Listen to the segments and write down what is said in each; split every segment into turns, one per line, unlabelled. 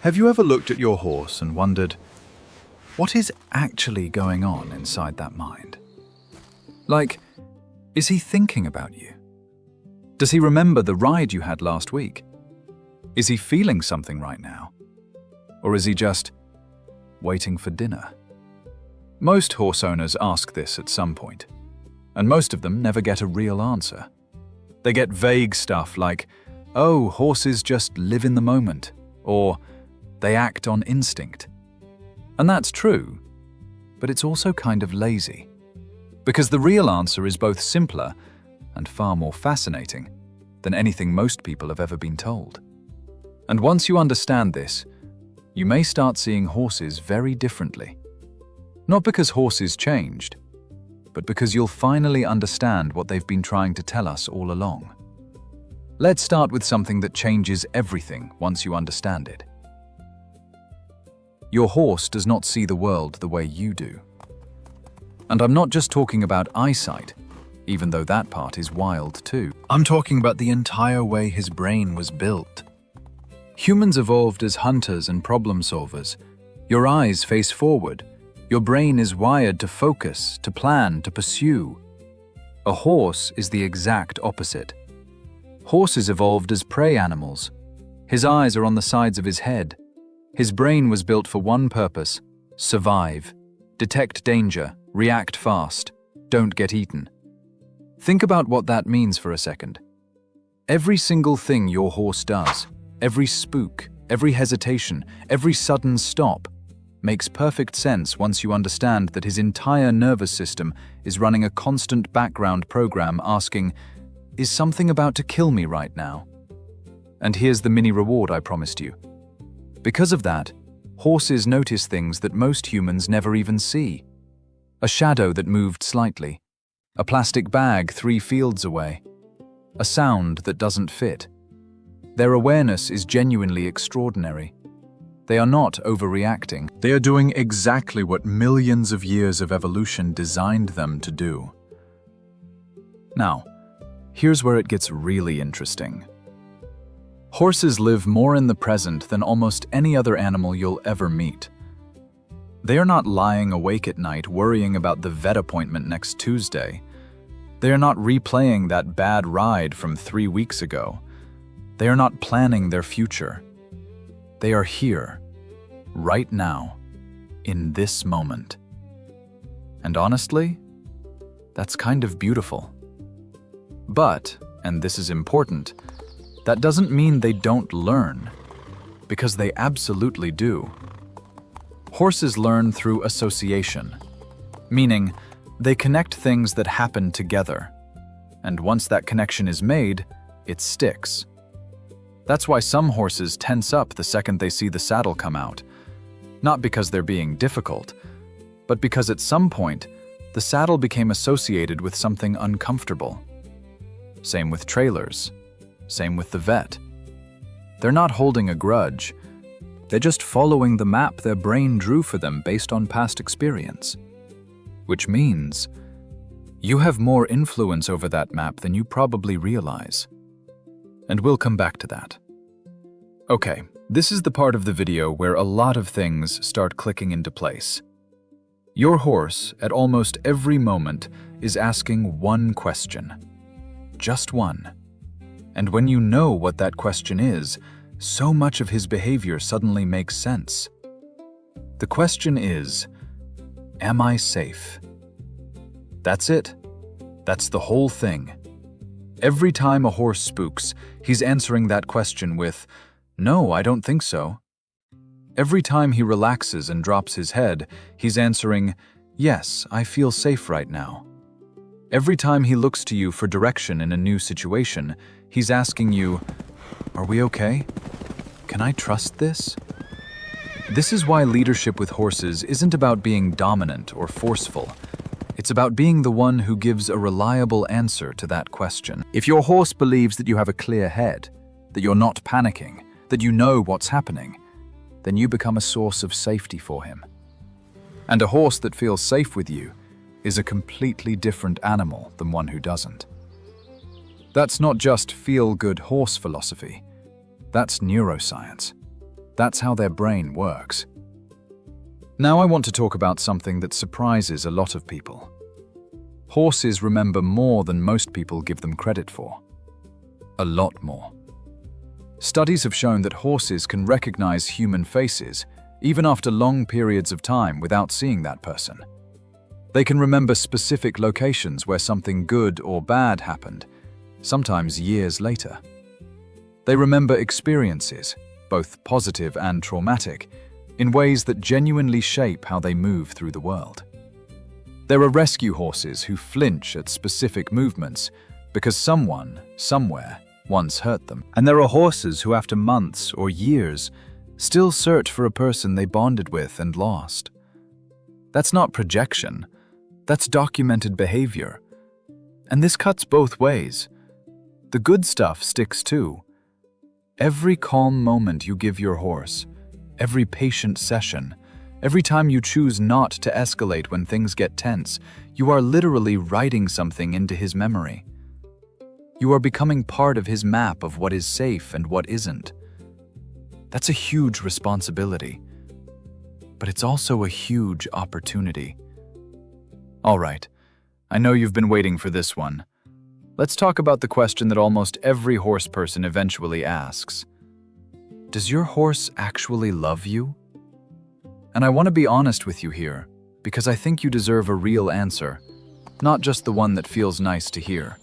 Have you ever looked at your horse and wondered, what is actually going on inside that mind? Like, is he thinking about you? Does he remember the ride you had last week? Is he feeling something right now? Or is he just waiting for dinner? Most horse owners ask this at some point, and most of them never get a real answer. They get vague stuff like, oh, horses just live in the moment, or they act on instinct. And that's true, but it's also kind of lazy, because the real answer is both simpler and far more fascinating than anything most people have ever been told. And once you understand this, you may start seeing horses very differently. Not because horses changed, but because you'll finally understand what they've been trying to tell us all along. Let's start with something that changes everything once you understand it. Your horse does not see the world the way you do. And I'm not just talking about eyesight, even though that part is wild too. I'm talking about the entire way his brain was built. Humans evolved as hunters and problem solvers. Your eyes face forward. Your brain is wired to focus, to plan, to pursue. A horse is the exact opposite. Horses evolved as prey animals. His eyes are on the sides of his head. His brain was built for one purpose: survive, detect danger, react fast, don't get eaten. Think about what that means for a second. Every single thing your horse does, every spook, every hesitation, every sudden stop, makes perfect sense once you understand that his entire nervous system is running a constant background program asking, is something about to kill me right now? And here's the mini reward I promised you. Because of that, horses notice things that most humans never even see. A shadow that moved slightly, a plastic bag 3 fields away, a sound that doesn't fit. Their awareness is genuinely extraordinary. They are not overreacting. They are doing exactly what millions of years of evolution designed them to do. Now, here's where it gets really interesting. Horses live more in the present than almost any other animal you'll ever meet. They are not lying awake at night worrying about the vet appointment next Tuesday. They are not replaying that bad ride from 3 weeks ago. They are not planning their future. They are here, right now, in this moment. And honestly, that's kind of beautiful. But, and this is important, that doesn't mean they don't learn, because they absolutely do. Horses learn through association, meaning they connect things that happen together, and once that connection is made, it sticks. That's why some horses tense up the second they see the saddle come out, not because they're being difficult, but because at some point, the saddle became associated with something uncomfortable. Same with trailers. Same with the vet. They're not holding a grudge. They're just following the map their brain drew for them based on past experience. Which means you have more influence over that map than you probably realize. And we'll come back to that. Okay, this is the part of the video where a lot of things start clicking into place. Your horse, at almost every moment, is asking one question. Just one. And when you know what that question is, so much of his behavior suddenly makes sense. The question is, am I safe? That's it. That's the whole thing. Every time a horse spooks, he's answering that question with, no, I don't think so. Every time he relaxes and drops his head, he's answering, yes, I feel safe right now. Every time he looks to you for direction in a new situation, he's asking you, are we okay? Can I trust this? This is why leadership with horses isn't about being dominant or forceful. It's about being the one who gives a reliable answer to that question. If your horse believes that you have a clear head, that you're not panicking, that you know what's happening, then you become a source of safety for him. And a horse that feels safe with you is a completely different animal than one who doesn't. That's not just feel-good horse philosophy. That's neuroscience. That's how their brain works. Now I want to talk about something that surprises a lot of people. Horses remember more than most people give them credit for. A lot more. Studies have shown that horses can recognize human faces even after long periods of time without seeing that person. They can remember specific locations where something good or bad happened, sometimes years later. They remember experiences, both positive and traumatic, in ways that genuinely shape how they move through the world. There are rescue horses who flinch at specific movements because someone, somewhere, once hurt them. And there are horses who, after months or years, still search for a person they bonded with and lost. That's not projection, that's documented behavior. And this cuts both ways. The good stuff sticks too. Every calm moment you give your horse, every patient session, every time you choose not to escalate when things get tense, you are literally writing something into his memory. You are becoming part of his map of what is safe and what isn't. That's a huge responsibility, but it's also a huge opportunity. All right, I know you've been waiting for this one. Let's talk about the question that almost every horse person eventually asks. Does your horse actually love you? And I want to be honest with you here, because I think you deserve a real answer, not just the one that feels nice to hear.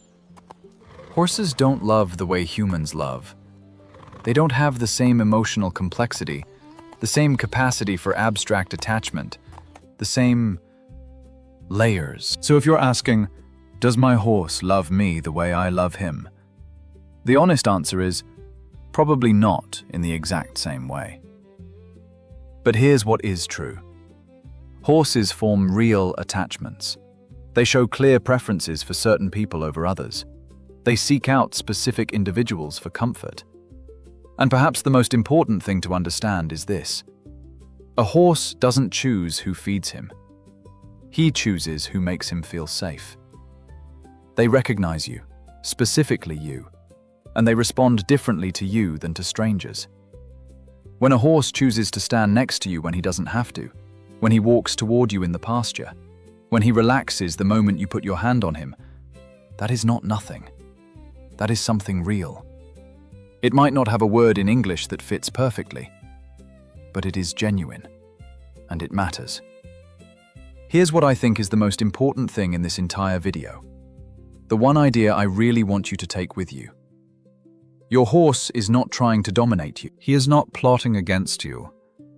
Horses don't love the way humans love. They don't have the same emotional complexity, the same capacity for abstract attachment, the same layers. So if you're asking, does my horse love me the way I love him? The honest answer is, probably not in the exact same way. But here's what is true. Horses form real attachments. They show clear preferences for certain people over others. They seek out specific individuals for comfort. And perhaps the most important thing to understand is this. A horse doesn't choose who feeds him. He chooses who makes him feel safe. They recognize you, specifically you, and they respond differently to you than to strangers. When a horse chooses to stand next to you when he doesn't have to, when he walks toward you in the pasture, when he relaxes the moment you put your hand on him, that is not nothing. That is something real. It might not have a word in English that fits perfectly, but it is genuine, and it matters. Here's what I think is the most important thing in this entire video. The one idea I really want you to take with you. Your horse is not trying to dominate you. He is not plotting against you.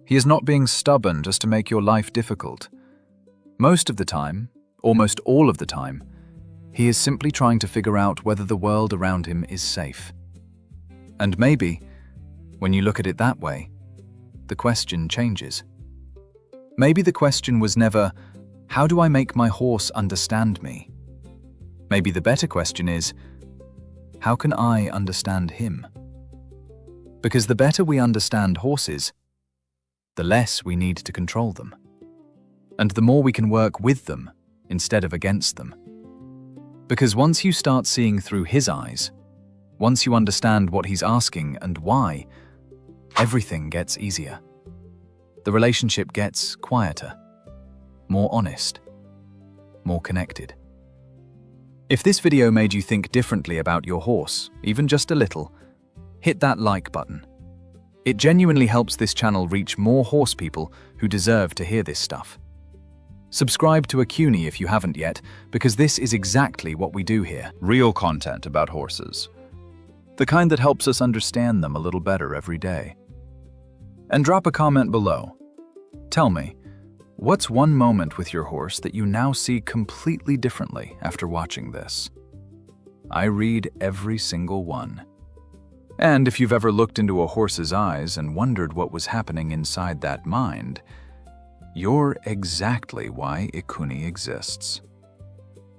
He is not being stubborn just to make your life difficult. Most of the time, almost all of the time, he is simply trying to figure out whether the world around him is safe. And maybe, when you look at it that way, the question changes. Maybe the question was never, how do I make my horse understand me? Maybe the better question is, how can I understand him? Because the better we understand horses, the less we need to control them. And the more we can work with them instead of against them. Because once you start seeing through his eyes, once you understand what he's asking and why, everything gets easier. The relationship gets quieter, more honest, more connected. If this video made you think differently about your horse, even just a little, hit that like button. It genuinely helps this channel reach more horse people who deserve to hear this stuff. Subscribe to Acuni if you haven't yet, because this is exactly what we do here. Real content about horses. The kind that helps us understand them a little better every day. And drop a comment below. Tell me, what's one moment with your horse that you now see completely differently after watching this? I read every single one. And if you've ever looked into a horse's eyes and wondered what was happening inside that mind, you're exactly why Acuni exists.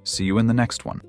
See you in the next one.